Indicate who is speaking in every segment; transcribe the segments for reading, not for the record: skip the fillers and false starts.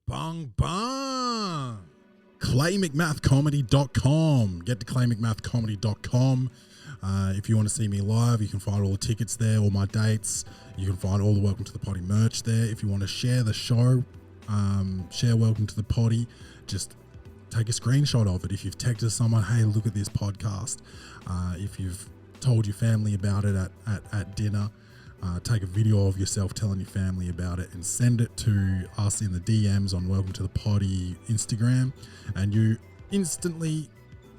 Speaker 1: Bung bung. ClayMcMathComedy.com. Get to ClayMcMathComedy.com. If you want to see me live, you can find all the tickets there, all my dates. You can find all the Welcome to the Poddy merch there. If you want to share the show, share Welcome to the Poddy, just take a screenshot of it. If you've texted someone, hey, look at this podcast. If you've told your family about it at dinner, take a video of yourself telling your family about it and send it to us in the DMs on Welcome to the Poddy Instagram, and you instantly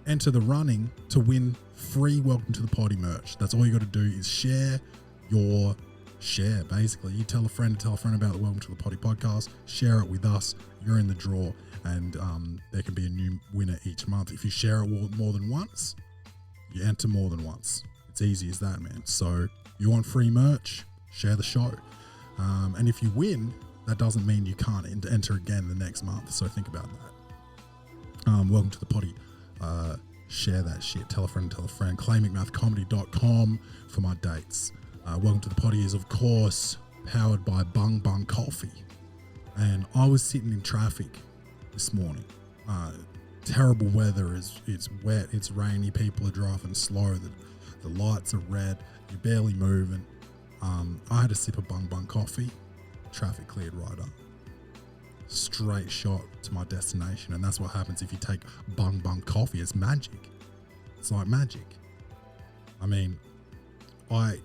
Speaker 1: enter the running to win free Welcome to the Poddy merch. That's all you got to do is share your share. Basically, you tell a friend about the Welcome to the Poddy podcast, share it with us, you're in the draw, and there can be a new winner each month. If you share it more than once, you enter more than once. It's easy as that, man. So you want free merch, share the show. And if you win, that doesn't mean you can't enter again the next month. So think about that. Welcome to the Poddy. Share that shit. Tell a friend. ClayMcMathComedy.com for my dates. Welcome to the Poddy is, of course, powered by Bung Bung Coffee. And I was sitting in traffic this morning. Terrible weather. It's wet. It's rainy. People are driving slow. The lights are red. You're barely moving. I had a sip of Bung Bung coffee. Traffic cleared right up. Straight shot to my destination. And that's what happens if you take Bung Bung coffee. It's magic. It's like magic. I mean, I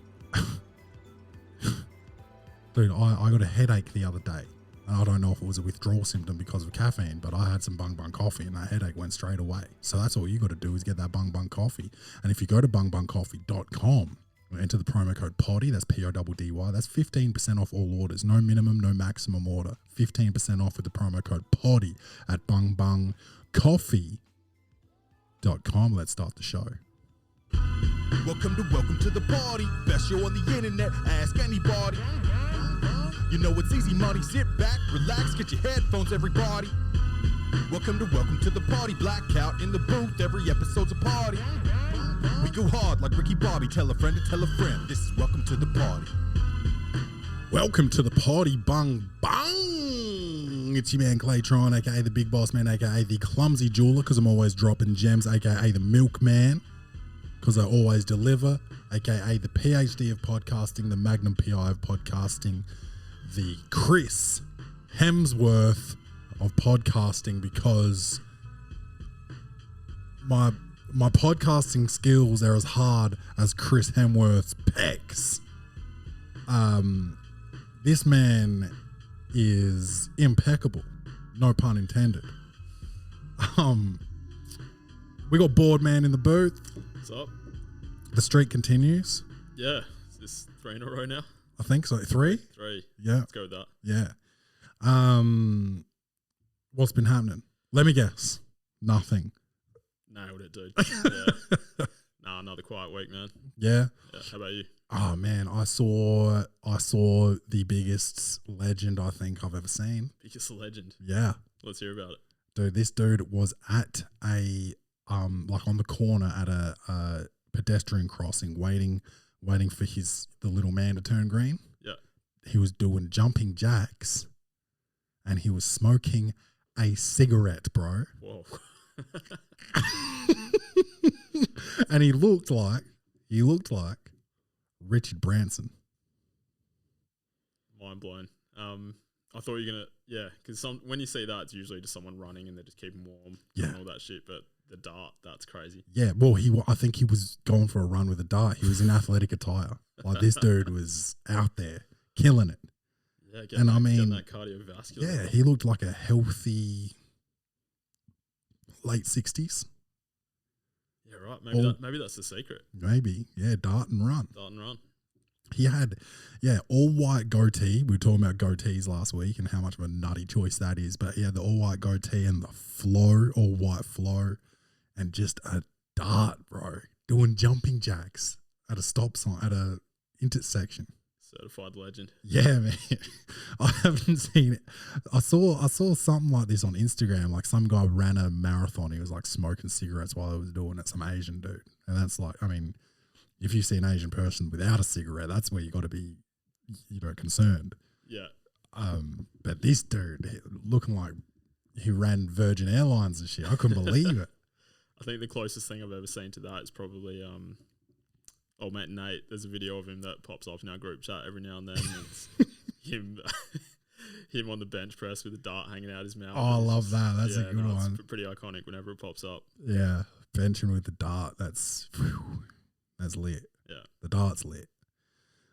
Speaker 1: got a headache the other day. And I don't know if it was a withdrawal symptom because of caffeine, but I had some Bung Bung coffee and that headache went straight away. So that's all you got to do is get that Bung Bung coffee. And if you go to bungbungcoffee.com, enter the promo code PODDY, that's PODDY, that's 15% off all orders. No minimum, no maximum order. 15% off with the promo code PODDY at bungbungcoffee.com. Let's start the show.
Speaker 2: Welcome to the party. Best show on the internet. Ask anybody. You know it's easy money. Sit back, relax, get your headphones, everybody. Welcome to the party. Blackout in the booth. Every episode's a party. We go hard like Ricky Bobby. Tell a friend to tell a friend. This is Welcome to the Party.
Speaker 1: Welcome to the party, bung bung. It's your man Claytron, aka the Big Boss Man, aka the Clumsy Jeweler, because I'm always dropping gems, aka the Milkman, because I always deliver, aka the PhD of podcasting, the Magnum PI of podcasting, the Chris Hemsworth of podcasting, because my podcasting skills are as hard as Chris Hemsworth's pecs. This man is impeccable, no pun intended. We got Boardman in the booth.
Speaker 3: What's up?
Speaker 1: The streak continues.
Speaker 3: Yeah, is this 3 in a row now?
Speaker 1: I think so. 3?
Speaker 3: 3.
Speaker 1: Yeah.
Speaker 3: Let's go with that.
Speaker 1: Yeah. What's been happening? Let me guess. Nothing.
Speaker 3: Nailed it, dude. Yeah. Nah, another quiet week, man.
Speaker 1: Yeah.
Speaker 3: How about you?
Speaker 1: Oh man, I saw the biggest legend I think I've ever seen.
Speaker 3: Biggest legend.
Speaker 1: Yeah.
Speaker 3: Let's hear about it.
Speaker 1: Dude, this dude was at a like on the corner at a pedestrian crossing waiting for the little man to turn green.
Speaker 3: Yeah.
Speaker 1: He was doing jumping jacks and he was smoking a cigarette, bro.
Speaker 3: Whoa.
Speaker 1: And he looked like Richard Branson.
Speaker 3: Mind blown. I thought you were gonna, because when you see that, it's usually just someone running and they're just keeping warm and all that shit. But the dart, that's crazy.
Speaker 1: Yeah, well, I think he was going for a run with a dart. He was in athletic attire. Like this dude was out there killing it.
Speaker 3: Yeah,
Speaker 1: getting
Speaker 3: that cardiovascular.
Speaker 1: Yeah, he looked like a healthy late 60s.
Speaker 3: Yeah, right. Maybe that's the secret.
Speaker 1: Maybe, yeah. Dart and run. He had, all white goatee. We were talking about goatees last week and how much of a nutty choice that is. But he had the all white goatee and the all white flow, and just a dart, bro, doing jumping jacks at a stop sign at a intersection.
Speaker 3: Certified legend.
Speaker 1: Yeah, man. I haven't seen it. I saw something like this on Instagram. Like some guy ran a marathon. He was like smoking cigarettes while he was doing it. Some Asian dude, and that's like, I mean, if you see an Asian person without a cigarette, that's where you got to be, concerned.
Speaker 3: Yeah.
Speaker 1: But this dude looking like he ran Virgin Airlines and shit. I couldn't believe it.
Speaker 3: I think the closest thing I've ever seen to that is probably old mate Nate. There's a video of him that pops up in our group chat every now and then. It's him him on the bench press with a dart hanging out his mouth.
Speaker 1: Oh, I love that. That's a good one.
Speaker 3: It's pretty iconic whenever it pops up.
Speaker 1: Yeah, benching with the dart. That's lit.
Speaker 3: Yeah,
Speaker 1: the dart's lit.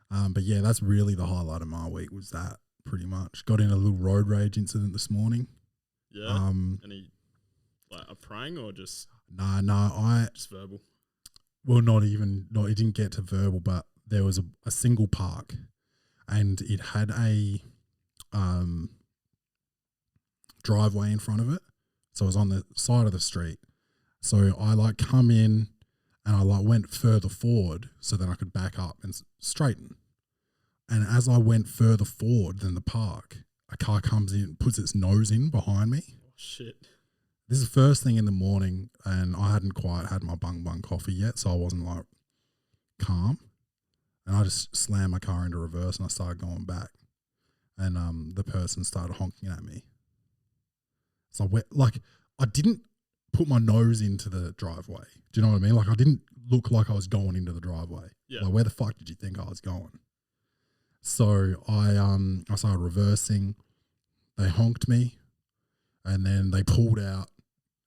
Speaker 1: But yeah, that's really the highlight of my week was that pretty much. Got in a little road rage incident this morning.
Speaker 3: Yeah. Any like a prang or just
Speaker 1: just
Speaker 3: verbal?
Speaker 1: Well, it didn't get to verbal, but there was a single park and it had a driveway in front of it. So it was on the side of the street. So I like come in and I like went further forward so that I could back up and straighten. And as I went further forward than the park, a car comes in, puts its nose in behind me.
Speaker 3: Oh, shit.
Speaker 1: This is the first thing in the morning and I hadn't quite had my bung coffee yet, so I wasn't like calm. And I just slammed my car into reverse and I started going back. And the person started honking at me. So I didn't put my nose into the driveway. Do you know what I mean? Like I didn't look like I was going into the driveway.
Speaker 3: Yeah.
Speaker 1: Like where the fuck did you think I was going? So I started reversing. They honked me and then they pulled out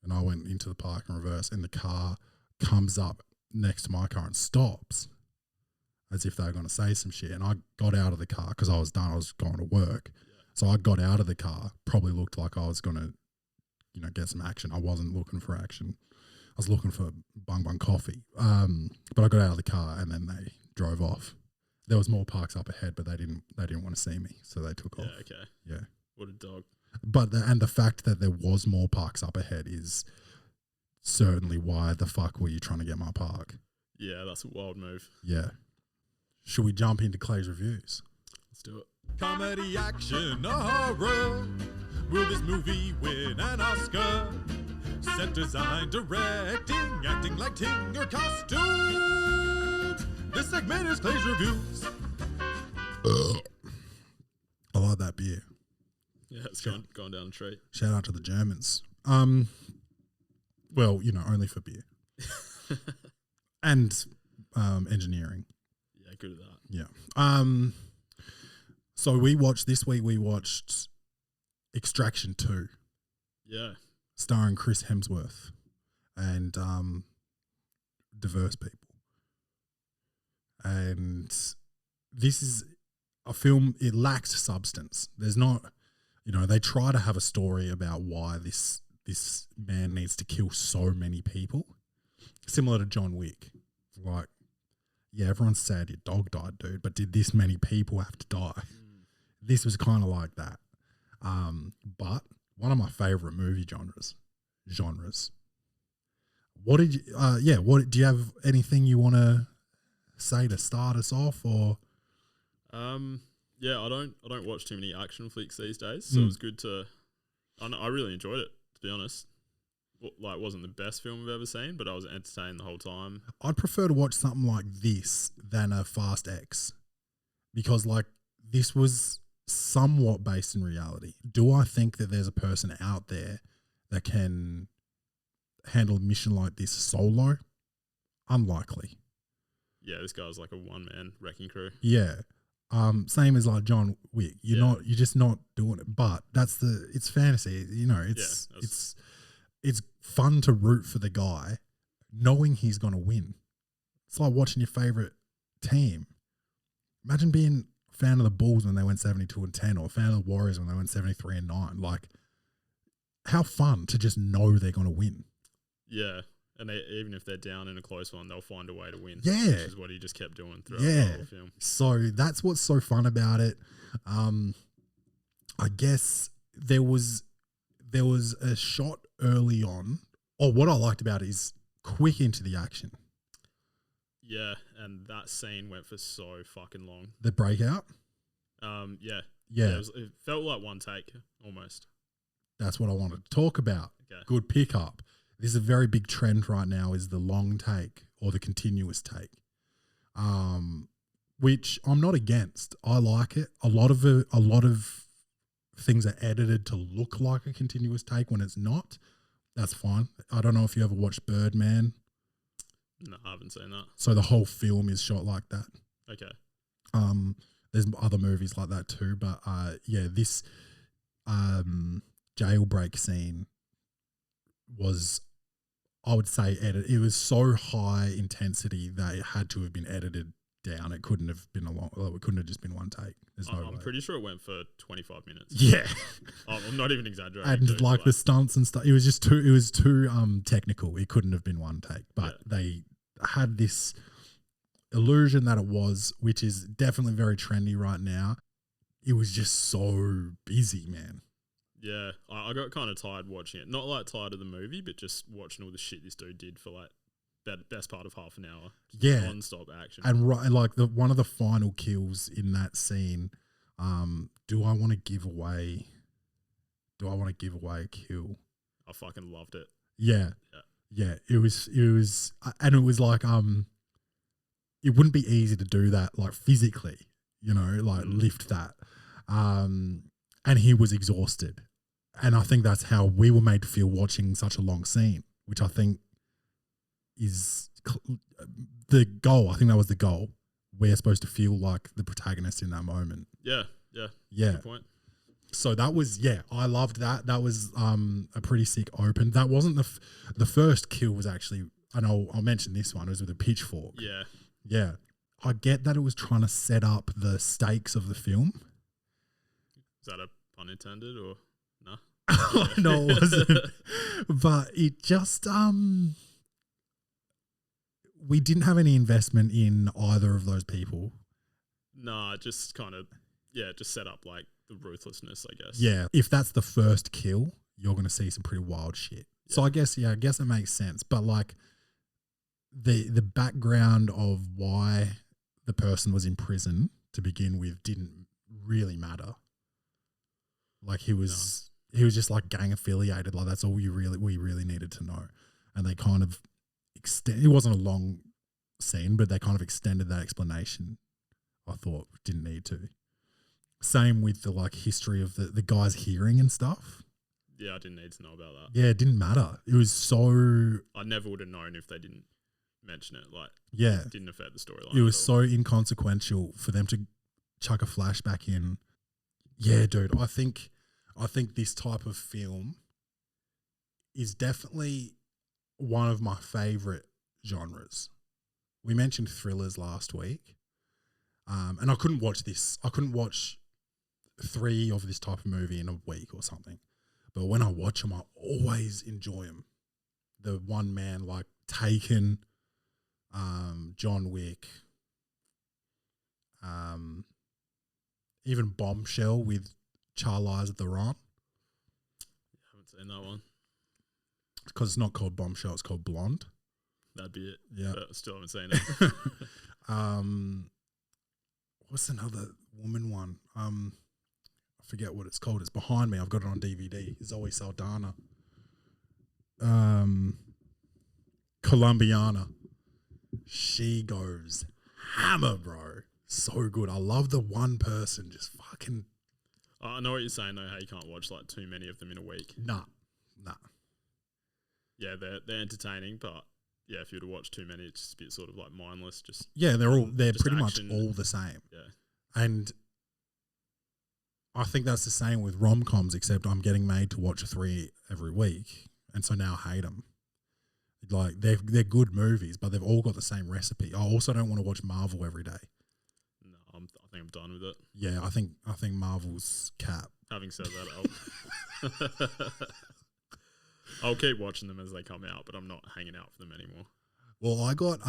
Speaker 1: and I went into the park in reverse and the car comes up next to my car and stops as if they were going to say some shit. And I got out of the car because I was done. I was going to work. Yeah. So I got out of the car, probably looked like I was going to, get some action. I wasn't looking for action. I was looking for bung coffee. But I got out of the car and then they drove off. There was more parks up ahead, but they didn't want to see me, so they took off.
Speaker 3: Yeah, okay.
Speaker 1: Yeah.
Speaker 3: What a dog.
Speaker 1: But the fact that there was more parks up ahead is certainly why the fuck were you trying to get my park?
Speaker 3: Yeah, that's a wild move.
Speaker 1: Yeah. Should we jump into Clay's reviews?
Speaker 3: Let's do it.
Speaker 2: Comedy, action, or horror. Will this movie win an Oscar? Set design, directing, acting, lighting, or costumes. This segment is Clay's reviews.
Speaker 1: I like that beer.
Speaker 3: Yeah, it's going down a treat.
Speaker 1: Shout out to the Germans. Well, only for beer. And engineering.
Speaker 3: Yeah, good at that.
Speaker 1: Yeah. So we watched Extraction 2.
Speaker 3: Yeah.
Speaker 1: Starring Chris Hemsworth and diverse people. And this is a film, it lacks substance. There's not, they try to have a story about why this man needs to kill so many people. Similar to John Wick. Like, yeah, everyone's sad your dog died, dude, but did this many people have to die? This was kind of like that. But one of my favorite movie genres. What did you, do you have anything you want to say to start us off or?
Speaker 3: Yeah, I don't watch too many action flicks these days, so it was good to, I really enjoyed it, to be honest. Like, it wasn't the best film I've ever seen, but I was entertained the whole time.
Speaker 1: I'd prefer to watch something like this than a Fast X because, like, this was somewhat based in reality. Do I think that there's a person out there that can handle a mission like this solo? Unlikely.
Speaker 3: Yeah, this guy was like a one-man wrecking crew.
Speaker 1: Yeah. Same as like John Wick. You're just not doing it. But it's fantasy. It's fun to root for the guy knowing he's going to win. It's like watching your favorite team. Imagine being a fan of the Bulls when they went 72-10 or a fan of the Warriors when they went 73-9. Like, how fun to just know they're going to win.
Speaker 3: Yeah. And even if they're down in a close one, they'll find a way to win.
Speaker 1: Yeah.
Speaker 3: Which is what he just kept doing throughout the whole film.
Speaker 1: So that's what's so fun about it. I guess there was a shot early on. Oh, what I liked about it is quick into the action.
Speaker 3: Yeah, and that scene went for so fucking long.
Speaker 1: The breakout?
Speaker 3: Yeah. It felt like one take, almost. That's
Speaker 1: what I wanted to talk about.
Speaker 3: Okay.
Speaker 1: Good pickup. This is a very big trend right now is the long take or the continuous take, which I'm not against. I like it. A lot of things are edited to look like a continuous take when it's not, that's fine. I don't know if you ever watched Birdman.
Speaker 3: No, I haven't seen that.
Speaker 1: So the whole film is shot like that.
Speaker 3: Okay.
Speaker 1: There's other movies like that too, but this jailbreak scene was, I would say, it was so high intensity that it had to have been edited down. It couldn't have been it couldn't have just been one take. There's no way.
Speaker 3: I'm pretty sure it went for 25 minutes.
Speaker 1: Yeah.
Speaker 3: I'm not even exaggerating.
Speaker 1: And like the stunts and stuff, it was too technical. It couldn't have been one take, but they had this illusion that it was, which is definitely very trendy right now. It was just so busy, man.
Speaker 3: Yeah, I got kind of tired watching it. Not like tired of the movie, but just watching all the shit this dude did for like that best part of half an hour.
Speaker 1: Yeah,
Speaker 3: non-stop action.
Speaker 1: And like one of the final kills in that scene. Do I want to give away a kill?
Speaker 3: I fucking loved it.
Speaker 1: Yeah. It was, and it was like it wouldn't be easy to do that like physically, lift that. And he was exhausted. And I think that's how we were made to feel watching such a long scene, which I think is the goal. I think that was the goal. We're supposed to feel like the protagonist in that moment.
Speaker 3: Yeah.
Speaker 1: Good
Speaker 3: point.
Speaker 1: So that was, I loved that. That was a pretty sick open. That wasn't the first kill was actually, and I'll mention this one, it was with a pitchfork. Yeah. I get that it was trying to set up the stakes of the film.
Speaker 3: Is that a pun intended or no?
Speaker 1: No, it wasn't. But it just, we didn't have any investment in either of those people.
Speaker 3: Nah, just kind of, just set up like the ruthlessness, I guess.
Speaker 1: Yeah. If that's the first kill, you're going to see some pretty wild shit. Yeah. So I guess it makes sense. But like the background of why the person was in prison to begin with didn't really matter. Like he was just like gang affiliated. Like that's all we really needed to know. And they kind of it wasn't a long scene, but they kind of extended that explanation. I thought didn't need to. Same with the like history of the guy's hearing and stuff.
Speaker 3: Yeah, I didn't need to know about that.
Speaker 1: Yeah, it didn't matter. It was so...
Speaker 3: I never would have known if they didn't mention it. Like,
Speaker 1: it
Speaker 3: didn't affect the storyline.
Speaker 1: It was so inconsequential for them to chuck a flashback in. Yeah, dude, I think this type of film is definitely one of my favorite genres. We mentioned thrillers last week, and I couldn't watch this. I couldn't watch 3 of this type of movie in a week or something. But when I watch them, I always enjoy them. The one man like Taken, John Wick, even Bombshell with Charlize Theron.
Speaker 3: I haven't seen that one.
Speaker 1: Because it's not called Bombshell, it's called Blonde.
Speaker 3: That'd be it.
Speaker 1: Yeah.
Speaker 3: But I still haven't seen it.
Speaker 1: What's another woman one? I forget what it's called. It's behind me. I've got it on DVD. Zoe Saldana. Colombiana. She goes hammer, bro. So good. I love the one person just fucking...
Speaker 3: I know what you're saying, though, how you can't watch like too many of them in a week.
Speaker 1: Nah.
Speaker 3: Yeah, they're entertaining, but yeah, if you were to watch too many, it's just a bit sort of like mindless. Just
Speaker 1: they're pretty
Speaker 3: action.
Speaker 1: much all the same.
Speaker 3: Yeah,
Speaker 1: and I think that's the same with rom-coms, except I'm getting made to watch 3 every week, and so now I hate them. Like they're good movies, but they've all got the same recipe. I also don't want to watch Marvel every day.
Speaker 3: No, I think I'm done with it.
Speaker 1: Yeah, I think Marvel's cap.
Speaker 3: Having said that, I'll keep watching them as they come out, but I'm not hanging out for them anymore.
Speaker 1: Well, I got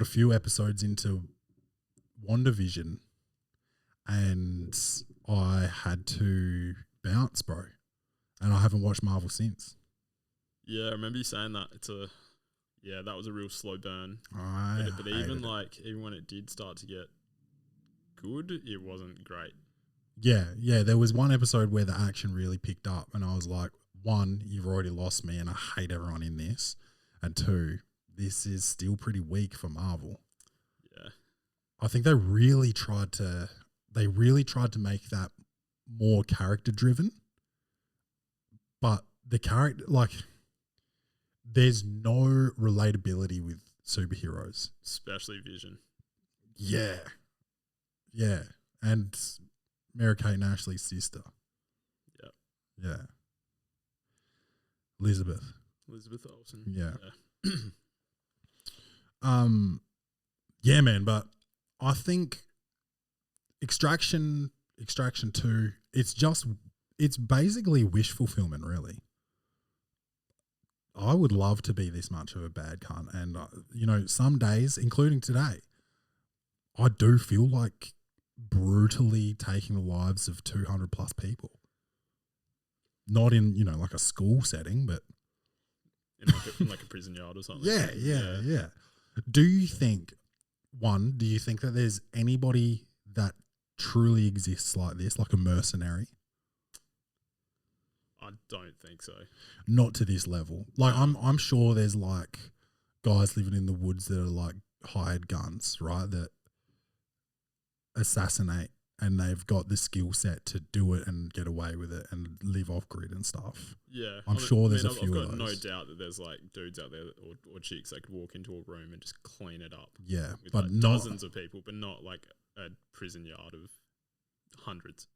Speaker 1: a few episodes into WandaVision, and I had to bounce, bro. And I haven't watched Marvel since.
Speaker 3: Yeah, I remember you saying that. That was a real slow burn. But even when it did start to get good, it wasn't great.
Speaker 1: Yeah. There was one episode where the action really picked up, and I was like, 1, you've already lost me, and I hate everyone in this. And 2, this is still pretty weak for Marvel.
Speaker 3: Yeah.
Speaker 1: I think they really tried to make that more character driven, but the character, like, there's no relatability with superheroes,
Speaker 3: especially Vision.
Speaker 1: Yeah, and Mary-Kate and Ashley's sister. Yeah. Elizabeth
Speaker 3: Olsen.
Speaker 1: Yeah. Yeah, man, but I think Extraction 2, it's basically wish fulfillment, really. I would love to be this much of a bad cunt, and some days, including today, I do feel like brutally taking the lives of 200 plus people. Not in, like a school setting, but
Speaker 3: in like a prison yard or something.
Speaker 1: Yeah. Do you think that there's anybody that truly exists like this, like a mercenary?
Speaker 3: I don't think so.
Speaker 1: Not to this level. Like, I'm sure there's like guys living in the woods that are like hired guns, right? That assassinate, and they've got the skill set to do it and get away with it and live off grid and stuff.
Speaker 3: Yeah.
Speaker 1: I'm sure there's a few
Speaker 3: I've
Speaker 1: of
Speaker 3: got
Speaker 1: those.
Speaker 3: no doubt that there's like dudes out there or chicks that could walk into a room and just clean it up.
Speaker 1: Yeah.
Speaker 3: With
Speaker 1: But
Speaker 3: like
Speaker 1: not
Speaker 3: dozens of people, but not like a prison yard of hundreds.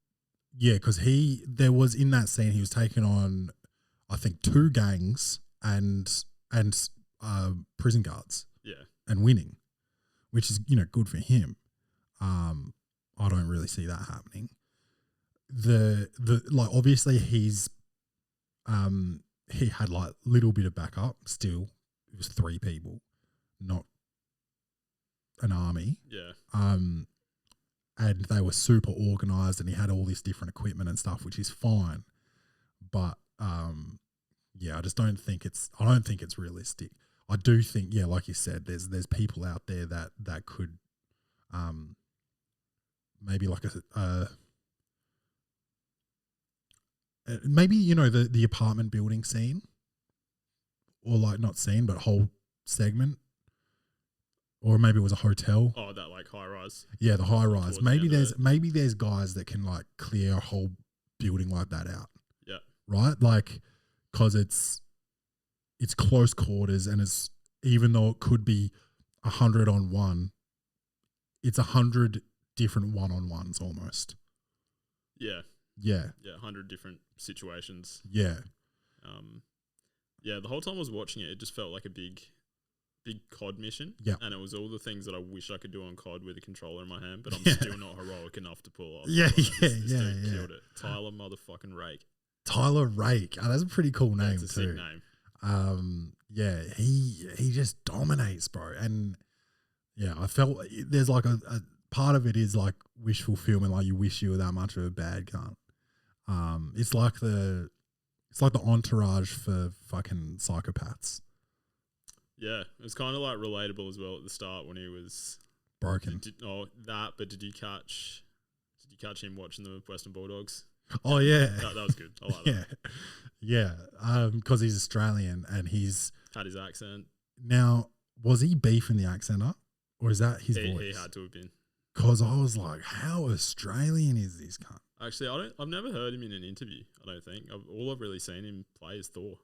Speaker 1: Yeah, because there was in that scene, he was taking on, I think, 2 gangs and prison guards.
Speaker 3: Yeah.
Speaker 1: And winning, which is, good for him. I don't really see that happening. Like, obviously he had like little bit of backup still. It was 3 people, not an army.
Speaker 3: Yeah.
Speaker 1: And they were super organized, and he had all this different equipment and stuff, which is fine. But I just don't think it's realistic. I do think, like you said, there's people out there that could maybe like maybe the apartment building scene, or like not scene but whole segment, or maybe it was a hotel.
Speaker 3: Oh, that like high rise.
Speaker 1: Yeah, the high rise. Maybe
Speaker 3: the
Speaker 1: there's guys that can like clear a whole building like that out.
Speaker 3: Yeah.
Speaker 1: Right? Like, because it's close quarters, and it's, even though it could be 100 on 1, it's 100 different one-on-ones almost.
Speaker 3: Yeah.
Speaker 1: Yeah.
Speaker 3: Yeah, 100 different situations.
Speaker 1: Yeah.
Speaker 3: The whole time I was watching it, it just felt like a big COD mission.
Speaker 1: Yeah.
Speaker 3: And it was all the things that I wish I could do on COD with a controller in my hand, but I'm still not heroic enough to pull off.
Speaker 1: Yeah,
Speaker 3: This dude
Speaker 1: yeah.
Speaker 3: killed it. Tyler motherfucking Rake.
Speaker 1: Tyler Rake. Oh, that's a pretty cool name
Speaker 3: That's a
Speaker 1: too.
Speaker 3: sick name.
Speaker 1: He just dominates, bro. And yeah, I felt there's like a part of it is like wish fulfillment, like you wish you were that much of a bad cunt. It's like the entourage for fucking psychopaths.
Speaker 3: Yeah, it was kind of like relatable as well at the start when he was
Speaker 1: broken.
Speaker 3: But did you catch him watching the Western Bulldogs?
Speaker 1: Oh yeah,
Speaker 3: that was good. I like that.
Speaker 1: Yeah. Because he's Australian and he's
Speaker 3: had his accent.
Speaker 1: Now, was he beefing the accent up, or is that his voice?
Speaker 3: He had to have been.
Speaker 1: Because I was like, how Australian is this cunt?
Speaker 3: Actually, I've never heard him in an interview. I don't think. All I've really seen him play is Thor.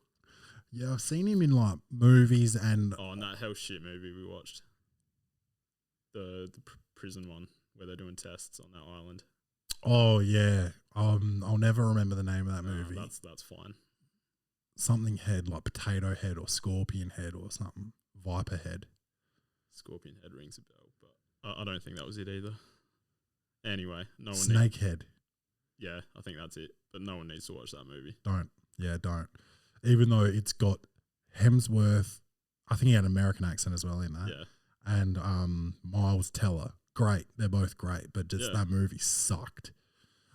Speaker 1: Yeah, I've seen him in like movies and
Speaker 3: and that hell shit movie we watched, the prison one where they're doing tests on that island.
Speaker 1: Oh yeah, I'll never remember the name of that movie.
Speaker 3: That's fine.
Speaker 1: Something head, like potato head or scorpion head or something. Viper head.
Speaker 3: Scorpion head rings a bell, but I don't think that was it either. Anyway, no one.
Speaker 1: Snake head.
Speaker 3: Yeah, I think that's it. But no one needs to watch that movie.
Speaker 1: Don't. Even though it's got Hemsworth, I think he had an American accent as well in that.
Speaker 3: Yeah.
Speaker 1: And Miles Teller. Great. They're both great, but just that movie sucked.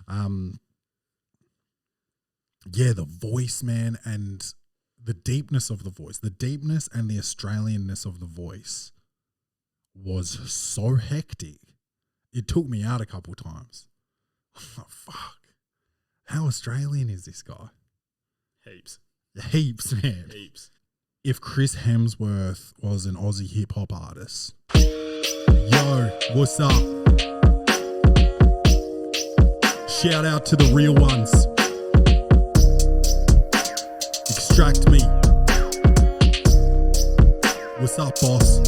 Speaker 1: The voice, man, and the deepness of the voice, the deepness and the Australianness of the voice was so hectic. It took me out a couple times. Oh, fuck. How Australian is this guy? Heaps, man.
Speaker 3: Heaps.
Speaker 1: If Chris Hemsworth was an Aussie hip hop artist, Yo, what's up? Shout out to the real ones. Extract me. What's up, boss?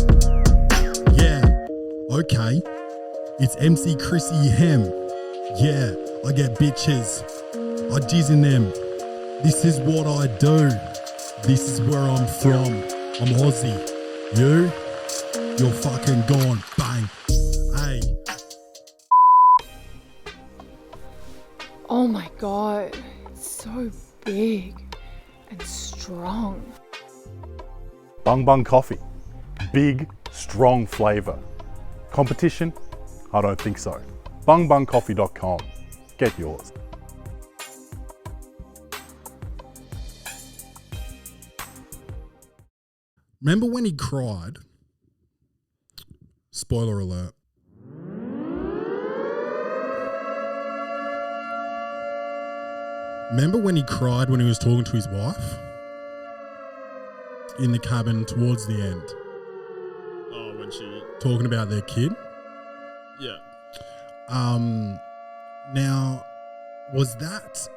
Speaker 1: Yeah, okay. It's MC Chrissy Hem. Yeah, I get bitches. I jizz in them. This is what I do. This is where I'm from. I'm Aussie. You? You're fucking gone. Bang. Hey.
Speaker 4: Oh my god, it's so big and strong.
Speaker 5: Bung Bung Coffee. Big, strong flavour. Competition? I don't think so. bungbungcoffee.com. Get yours.
Speaker 1: Remember when he cried? Spoiler alert. Remember when he cried when he was talking to his wife? In the cabin towards the end.
Speaker 3: Oh, when she...
Speaker 1: Talking about their kid?
Speaker 3: Yeah.
Speaker 1: Now, was that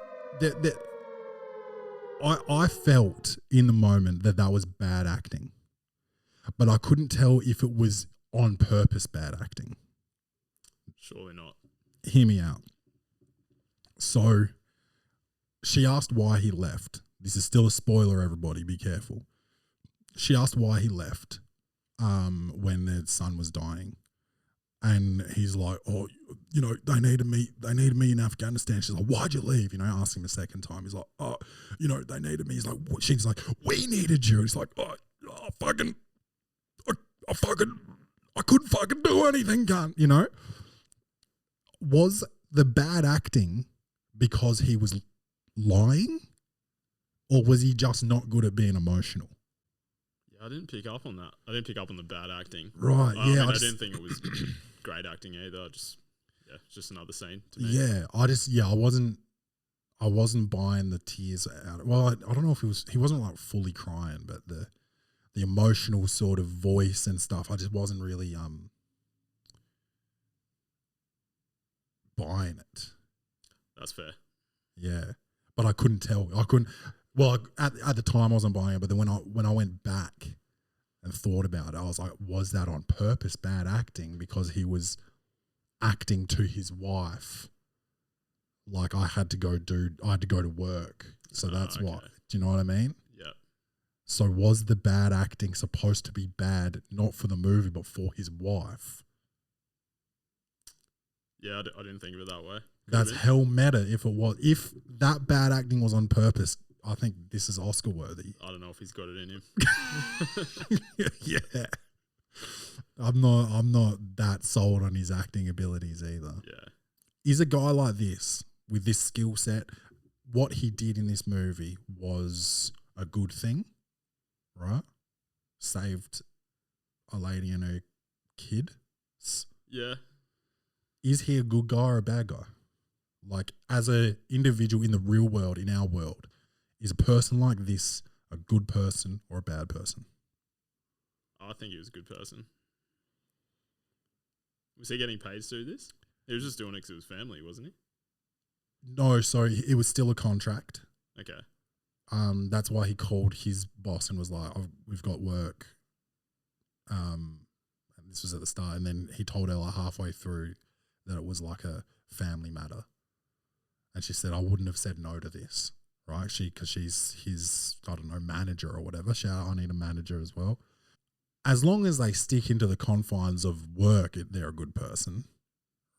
Speaker 1: I felt in the moment that was bad acting, but I couldn't tell if it was on purpose bad acting.
Speaker 3: Surely not.
Speaker 1: Hear me out. So, she asked why he left. This is still a spoiler, everybody. Be careful. She asked why he left when their son was dying. And he's like, oh, you know, they needed me in Afghanistan. She's like, why'd you leave? You know, asked him a second time. He's like, oh, you know, they needed me. He's like, what? She's like, we needed you. He's like, I couldn't fucking do anything, cunt. You know? Was the bad acting because he was lying? Or was he just not good at being emotional?
Speaker 3: Yeah, I didn't pick up on that. I didn't pick up on the bad acting.
Speaker 1: Right, yeah.
Speaker 3: I didn't think it was great acting either. It's just another scene to me.
Speaker 1: Yeah, I wasn't buying the tears out. Well, I don't know if he wasn't like fully crying, but the emotional sort of voice and stuff, I just wasn't really buying it.
Speaker 3: That's fair.
Speaker 1: Yeah, but I couldn't tell. Well, at the time I wasn't buying it, but then when I went back and thought about it, I was like, was that on purpose bad acting because he was acting to his wife like I had to go to work, so that's
Speaker 3: okay.
Speaker 1: what. Do you know what I mean?
Speaker 3: Yeah.
Speaker 1: So was the bad acting supposed to be bad, not for the movie, but for his wife?
Speaker 3: Yeah, I didn't think of it that way.
Speaker 1: That's hell meta if it was. If that bad acting was on purpose, I think this is Oscar worthy.
Speaker 3: I don't know if he's got it in him.
Speaker 1: Yeah. I'm not that sold on his acting abilities either.
Speaker 3: Yeah.
Speaker 1: Is a guy like this, with this skill set, what he did in this movie was a good thing, right? Saved a lady and her kid.
Speaker 3: Yeah.
Speaker 1: Is he a good guy or a bad guy? Like, as an individual in the real world, in our world, is a person like this a good person or a bad person?
Speaker 3: I think he was a good person. Was he getting paid to do this? He was just doing it because it was family, wasn't he?
Speaker 1: No, sorry, it was still a contract.
Speaker 3: Okay.
Speaker 1: That's why he called his boss and was like, we've got work. And this was at the start. And then he told her like halfway through that it was like a family matter. And she said, I wouldn't have said no to this, right? Because she's his, I don't know, manager or whatever. Shout out, I need a manager as well. As long as they stick into the confines of work, they're a good person,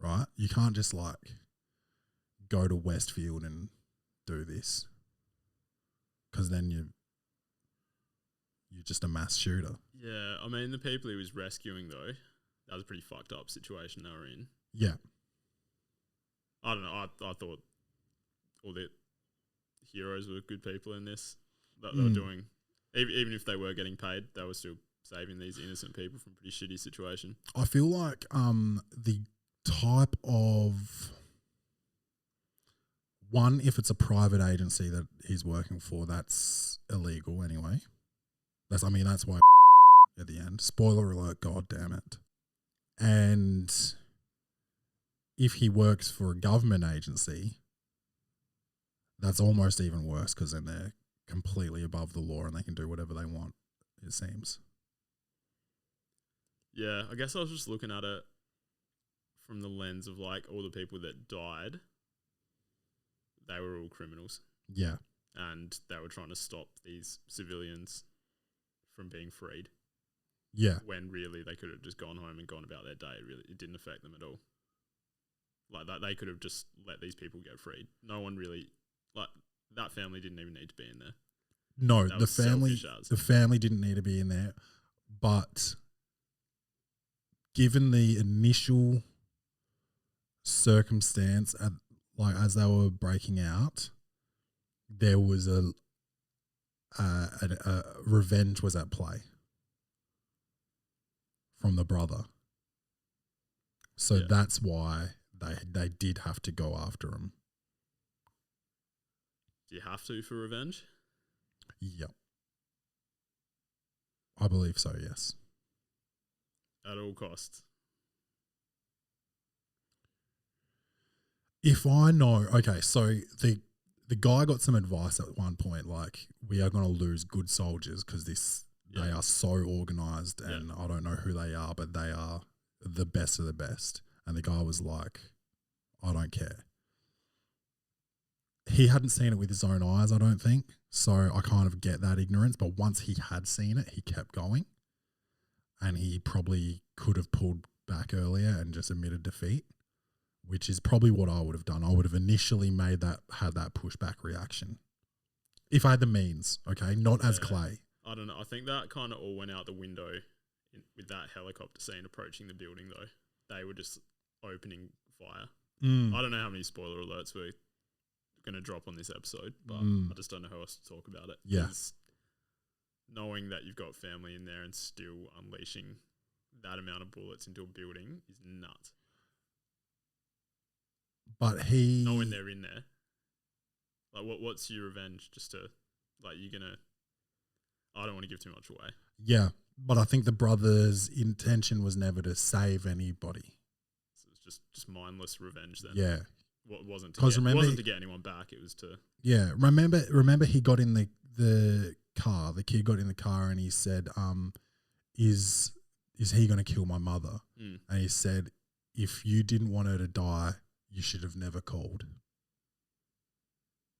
Speaker 1: right? You can't just like go to Westfield and do this, because then you're just a mass shooter.
Speaker 3: Yeah, I mean, the people he was rescuing, though, that was a pretty fucked up situation they were in.
Speaker 1: Yeah.
Speaker 3: I don't know. I thought all the heroes were good people in this. That they were doing, even if they were getting paid, they were still saving these innocent people from a pretty shitty situation.
Speaker 1: I feel like the type of one, if it's a private agency that he's working for, that's illegal anyway. That's why at the end. Spoiler alert, god damn it. And if he works for a government agency, that's almost even worse because then they're completely above the law and they can do whatever they want, it seems.
Speaker 3: Yeah, I guess I was just looking at it from the lens of like all the people that died, they were all criminals.
Speaker 1: Yeah.
Speaker 3: And they were trying to stop these civilians from being freed.
Speaker 1: Yeah.
Speaker 3: When really they could have just gone home and gone about their day. Really, it didn't affect them at all. Like that, they could have just let these people get freed. No one really, like that family didn't even need to be in there.
Speaker 1: No,
Speaker 3: That
Speaker 1: the
Speaker 3: was selfish as.
Speaker 1: the family didn't need to be in there, but given the initial circumstance as they were breaking out, there was a revenge was at play from the brother. So
Speaker 3: Yeah.
Speaker 1: that's why they did have to go after him.
Speaker 3: Do you have to for revenge?
Speaker 1: Yep. I believe so, yes.
Speaker 3: At all costs.
Speaker 1: If I know, okay, so the guy got some advice at one point, like, we are going to lose good soldiers because they are so organized and I don't know who they are, but they are the best of the best. And the guy was like, I don't care. He hadn't seen it with his own eyes, I don't think. So I kind of get that ignorance. But once he had seen it, he kept going. And he probably could have pulled back earlier and just admitted defeat, which is probably what I would have done. I would have initially had that pushback reaction. If I had the means, okay? Not as Clay.
Speaker 3: I don't know. I think that kind of all went out the window with that helicopter scene approaching the building, though. They were just opening fire. I don't know how many spoiler alerts we're going to drop on this episode, but I just don't know how else to talk about it.
Speaker 1: Yeah.
Speaker 3: Knowing that you've got family in there and still unleashing that amount of bullets into a building is nuts.
Speaker 1: But
Speaker 3: knowing they're in there, like what's your revenge? Just to like you're gonna. I don't want to give too much away.
Speaker 1: Yeah, but I think the brother's intention was never to save anybody.
Speaker 3: So it's just mindless revenge then.
Speaker 1: Yeah,
Speaker 3: What wasn't to get anyone back. It was to.
Speaker 1: Yeah, remember he got in the car. The kid got in the car and he said, "Is he going to kill my mother?" And he said, "If you didn't want her to die, you should have never called."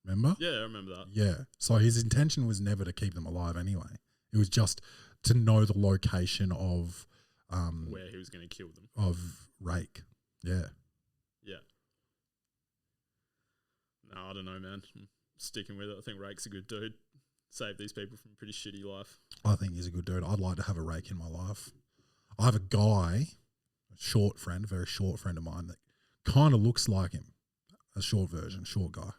Speaker 1: Remember?
Speaker 3: Yeah, I remember that.
Speaker 1: Yeah. So his intention was never to keep them alive anyway. It was just to know the location of
Speaker 3: where he was going to kill them.
Speaker 1: Of Rake. Yeah.
Speaker 3: Yeah. No, I don't know, man. I'm sticking with it. I think Rake's a good dude. Save these people from a pretty shitty life.
Speaker 1: I think he's a good dude. I'd like to have a Rake in my life. I have a guy, a very short friend of mine that kind of looks like him. A short guy.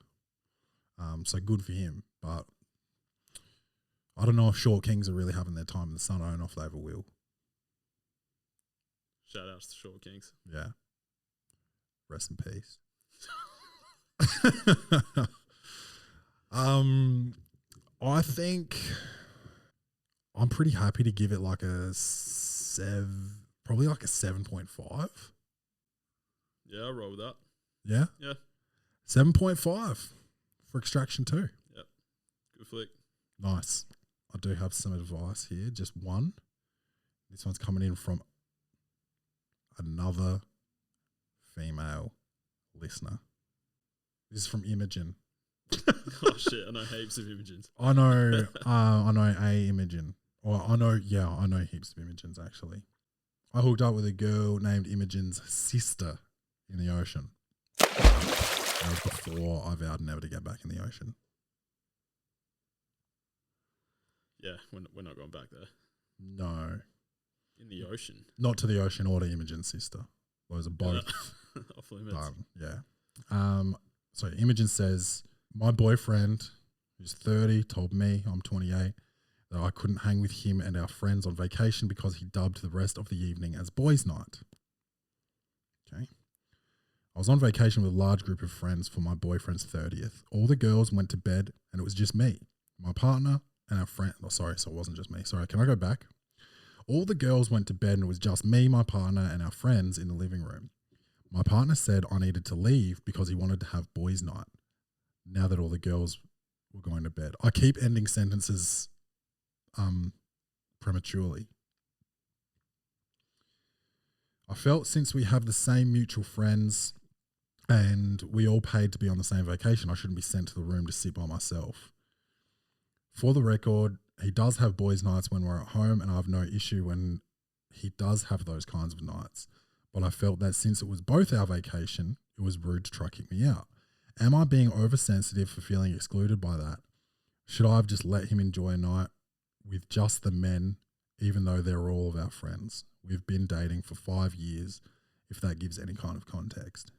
Speaker 1: So good for him. But I don't know if short kings are really having their time in the sun. I don't know if they ever will.
Speaker 3: Shout outs to Short Kings.
Speaker 1: Yeah. Rest in peace. I think I'm pretty happy to give it like probably like a 7.5.
Speaker 3: Yeah, I'll roll with that.
Speaker 1: Yeah?
Speaker 3: Yeah.
Speaker 1: 7.5 for Extraction 2.
Speaker 3: Yep. Good flick.
Speaker 1: Nice. I do have some advice here. Just one. This one's coming in from another female listener. This is from Imogen.
Speaker 3: Oh shit! I know heaps of Imogens.
Speaker 1: I know a Imogen. Or I know heaps of Imogens actually. I hooked up with a girl named Imogen's sister in the ocean. That was before I vowed never to get back in the ocean.
Speaker 3: Yeah, we're not going back there.
Speaker 1: No.
Speaker 3: In the ocean.
Speaker 1: Not to the ocean or to Imogen's sister. Those are both.
Speaker 3: Off limits.
Speaker 1: Yeah. So Imogen says, my boyfriend, who's 30, told me, I'm 28, that I couldn't hang with him and our friends on vacation because he dubbed the rest of the evening as boys' night. Okay. I was on vacation with a large group of friends for my boyfriend's 30th. All the girls went to bed and it was just me, my partner, and our friend. Oh, sorry, so it wasn't just me. Sorry, can I go back? All the girls went to bed and it was just me, my partner, and our friends in the living room. My partner said I needed to leave because he wanted to have boys' night now that all the girls were going to bed. I keep ending sentences prematurely. I felt since we have the same mutual friends and we all paid to be on the same vacation, I shouldn't be sent to the room to sit by myself. For the record, he does have boys' nights when we're at home, and I have no issue when he does have those kinds of nights. But I felt that since it was both our vacation, it was rude to try to kick me out. Am I being oversensitive for feeling excluded by that? Should I have just let him enjoy a night with just the men, even though they're all of our friends? We've been dating for 5 years, if that gives any kind of context.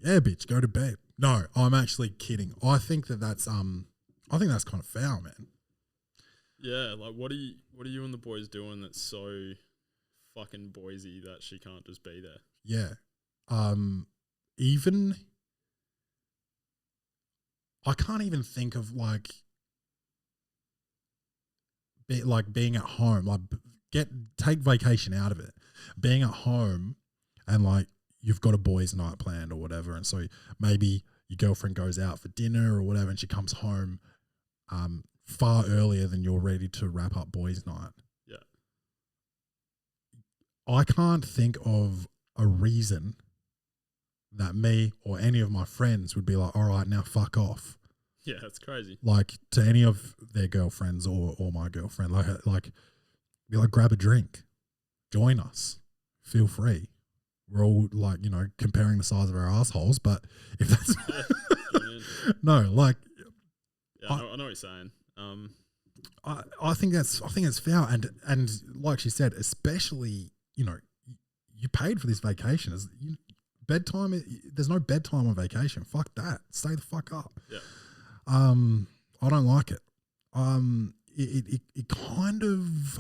Speaker 1: Yeah, bitch, go to bed. No, I'm actually kidding. I think that's kind of foul, man.
Speaker 3: Yeah, like what are you and the boys doing that's so fucking boysy that she can't just be there?
Speaker 1: Yeah. Even I can't even think of being at home, take vacation out of it. Being at home and you've got a boys' night planned or whatever, and so maybe your girlfriend goes out for dinner or whatever, and she comes home far earlier than you're ready to wrap up boys' night.
Speaker 3: Yeah.
Speaker 1: I can't think of a reason that me or any of my friends would be like, all right, now fuck off.
Speaker 3: Yeah, that's crazy.
Speaker 1: To any of their girlfriends or my girlfriend, be like, grab a drink, join us, feel free. We're all comparing the size of our assholes, but if that's no,
Speaker 3: yeah, I know what you're saying.
Speaker 1: I think that's foul, and like she said, especially you paid for this vacation. Bedtime. There's no bedtime on vacation. Fuck that. Stay the fuck up.
Speaker 3: Yeah.
Speaker 1: I don't like it. It kind of,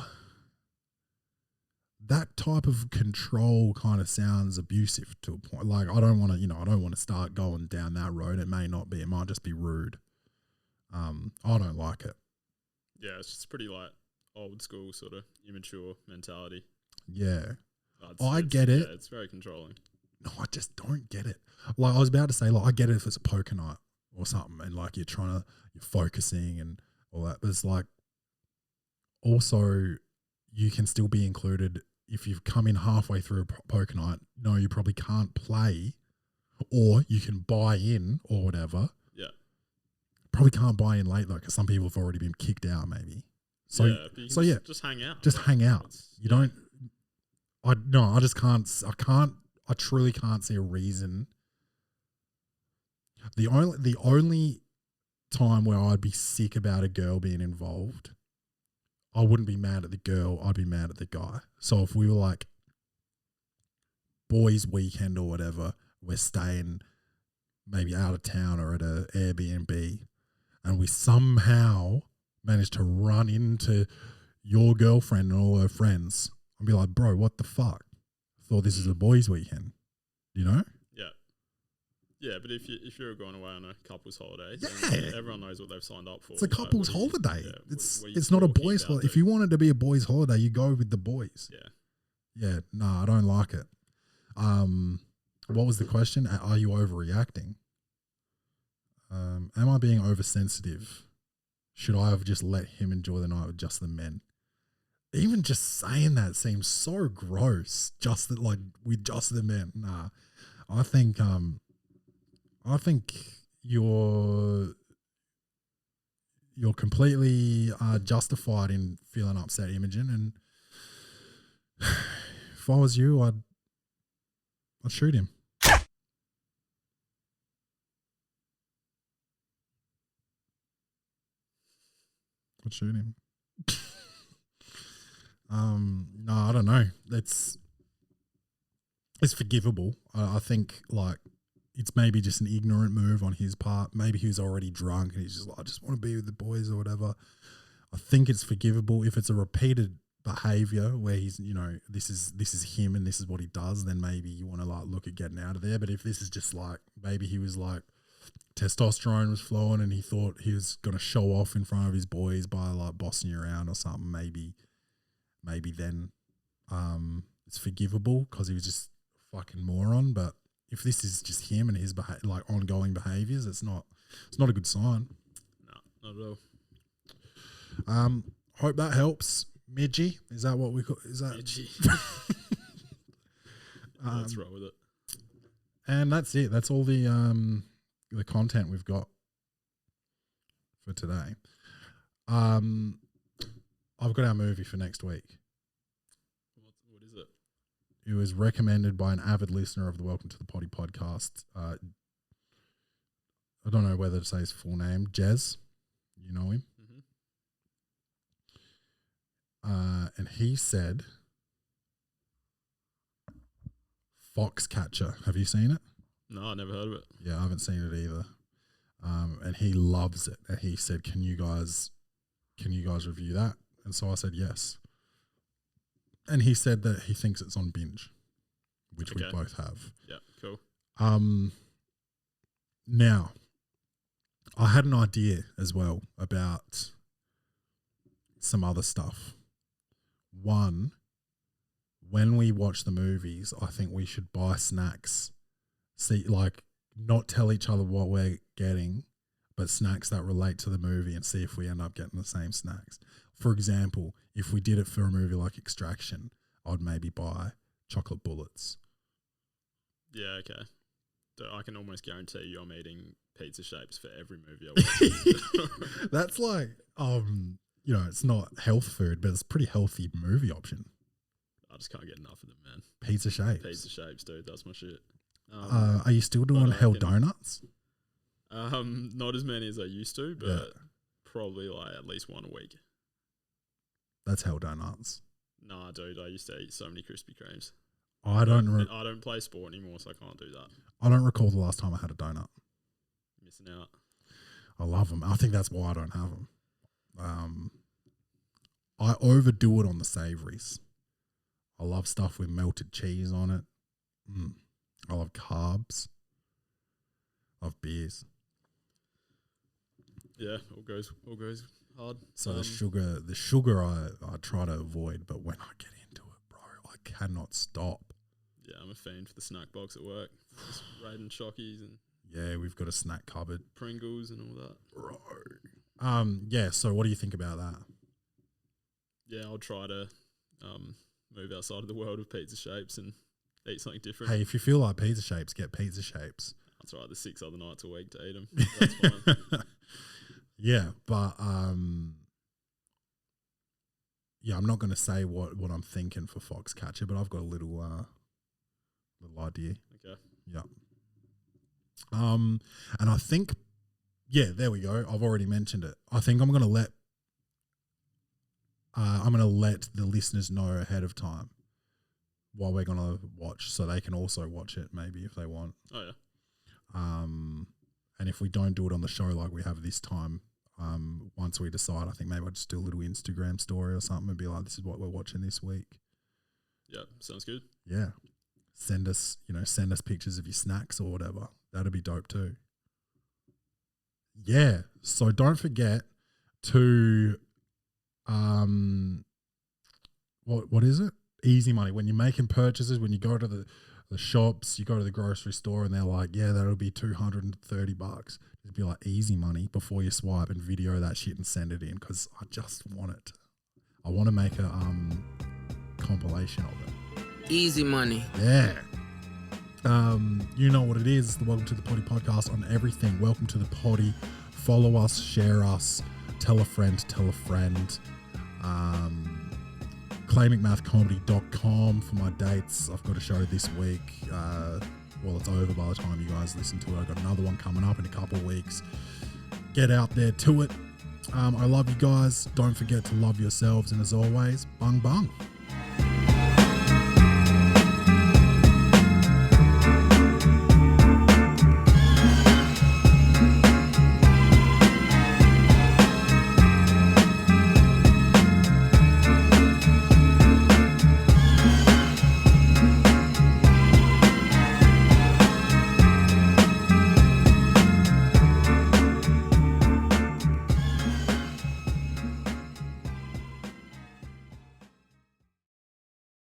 Speaker 1: that type of control kind of sounds abusive to a point. I don't want to start going down that road. It may not be. It might just be rude. I don't like it.
Speaker 3: Yeah, it's just pretty old school sort of immature mentality.
Speaker 1: Yeah. I get it.
Speaker 3: Yeah, it's very controlling.
Speaker 1: No, I just don't get it. I was about to say, I get it if it's a poker night or something, and you're focusing and all that. But it's also you can still be included if you've come in halfway through a poker night. No, you probably can't play, or you can buy in or whatever.
Speaker 3: Yeah.
Speaker 1: Probably can't buy in late though, because some people have already been kicked out maybe. So yeah,
Speaker 3: just hang out.
Speaker 1: Just hang out. You don't. I just can't. I truly can't see a reason. The only time where I'd be sick about a girl being involved, I wouldn't be mad at the girl. I'd be mad at the guy. So if we were boys' weekend or whatever, we're staying maybe out of town or at a Airbnb, and we somehow managed to run into your girlfriend and all her friends, I'd be like, bro, what the fuck? I thought this is a boys' weekend,
Speaker 3: Yeah. Yeah, but if you're going away on a couple's holiday, then everyone knows what they've signed up for.
Speaker 1: It's a couple's holiday.
Speaker 3: Yeah,
Speaker 1: it's not a boys' holiday. If you want it to be a boys' holiday, you go with the boys.
Speaker 3: Yeah.
Speaker 1: Yeah, no, I don't like it. What was the question? Are you overreacting? Am I being oversensitive? Should I have just let him enjoy the night with just the men? Even just saying that seems so gross. Just that, with just the men. Nah, I think you're completely justified in feeling upset, Imogen. And if I was you, I'd shoot him. I'd shoot him. No, I don't know. It's forgivable. I think it's maybe just an ignorant move on his part. Maybe he was already drunk and he's just I just want to be with the boys or whatever. I think it's forgivable. If it's a repeated behavior where he's, this is him and this is what he does, then maybe you want to look at getting out of there. But if this is just maybe he was testosterone was flowing and he thought he was going to show off in front of his boys by like bossing you around or something, maybe then it's forgivable because he was just a fucking moron. But if this is just him and his like ongoing behaviors, it's not a good sign.
Speaker 3: No, not at all.
Speaker 1: Hope that helps. Midgie, is that what we call? Is that?
Speaker 3: Midgie. Let's roll with it.
Speaker 1: And that's it. That's all the content we've got for today. I've got our movie for next week.
Speaker 3: What is it?
Speaker 1: It was recommended by an avid listener of the Welcome to the Poddy podcast. I don't know whether to say his full name. Jez, you know him. And he said, Foxcatcher. Have you seen it?
Speaker 3: No, I never heard of it.
Speaker 1: Yeah, I haven't seen it either. And he loves it. And he said, "Can you guys review that?" And so I said yes. And he said that he thinks it's on binge, which we both have.
Speaker 3: Yeah, cool.
Speaker 1: Now, I had an idea as well about some other stuff. One, when we watch the movies, I think we should buy snacks. See, like, not tell each other what we're getting, but snacks that relate to the movie and see if we end up getting the same snacks. For example, if we did it for a movie like Extraction, I'd maybe buy chocolate bullets.
Speaker 3: Yeah, okay. So I can almost guarantee you I'm eating pizza shapes for every movie I watch.
Speaker 1: That's like, it's not health food, but it's a pretty healthy movie option.
Speaker 3: I just can't get enough of them, man.
Speaker 1: Pizza shapes.
Speaker 3: Pizza shapes, dude. That's my shit.
Speaker 1: Are you still doing Hell Donuts?
Speaker 3: Not as many as I used to, but probably like at least one a week.
Speaker 1: That's Hell Donuts.
Speaker 3: Nah, dude. I used to eat so many Krispy Kremes.
Speaker 1: I
Speaker 3: don't play sport anymore, so I can't do that.
Speaker 1: I don't recall the last time I had a donut.
Speaker 3: Missing out.
Speaker 1: I love them. I think that's why I don't have them. I overdo it on the savories. I love stuff with melted cheese on it. I love carbs. I love beers.
Speaker 3: Yeah, all goes hard.
Speaker 1: So the sugar I try to avoid, but when I get into it, bro, I cannot stop.
Speaker 3: Yeah, I'm a fiend for the snack box at work. Just raiding Chockies and
Speaker 1: yeah, we've got a snack cupboard.
Speaker 3: Pringles and all that.
Speaker 1: Bro. Yeah, so what do you think about that?
Speaker 3: Yeah, I'll try to move outside of the world of pizza shapes and eat something different.
Speaker 1: Hey, if you feel like pizza shapes, get pizza shapes.
Speaker 3: That's right, there's 6 other nights a week to eat them. That's fine.
Speaker 1: Yeah, but I'm not going to say what I'm thinking for Foxcatcher, but I've got a little idea.
Speaker 3: Okay.
Speaker 1: Yeah. And I think, there we go. I've already mentioned it. I think I'm going to let the listeners know ahead of time what we're going to watch, so they can also watch it maybe if they want.
Speaker 3: Oh yeah.
Speaker 1: And if we don't do it on the show like we have this time, once we decide, I think maybe I'll just do a little Instagram story or something and be like, this is what we're watching this week.
Speaker 3: Yeah, sounds good.
Speaker 1: Yeah. Send us pictures of your snacks or whatever. That'd be dope too. Yeah. So don't forget to, what is it? Easy money. When you're making purchases, when you go to the shops, you go to the grocery store and they're like, yeah, that'll be $230. Just be like, easy money before you swipe and video that shit and send it in, because I just want it. I want to make a compilation of it.
Speaker 6: Easy money.
Speaker 1: Yeah. You know what it is. The Welcome to the Poddy podcast on everything. Welcome to the Poddy. Follow us, share us, tell a friend, claymcmathcomedy.com for my dates. I've got a show this week. It's over by the time you guys listen to it. I've got another one coming up in a couple of weeks. Get out there to it. I love you guys. Don't forget to love yourselves. And as always, bung bung.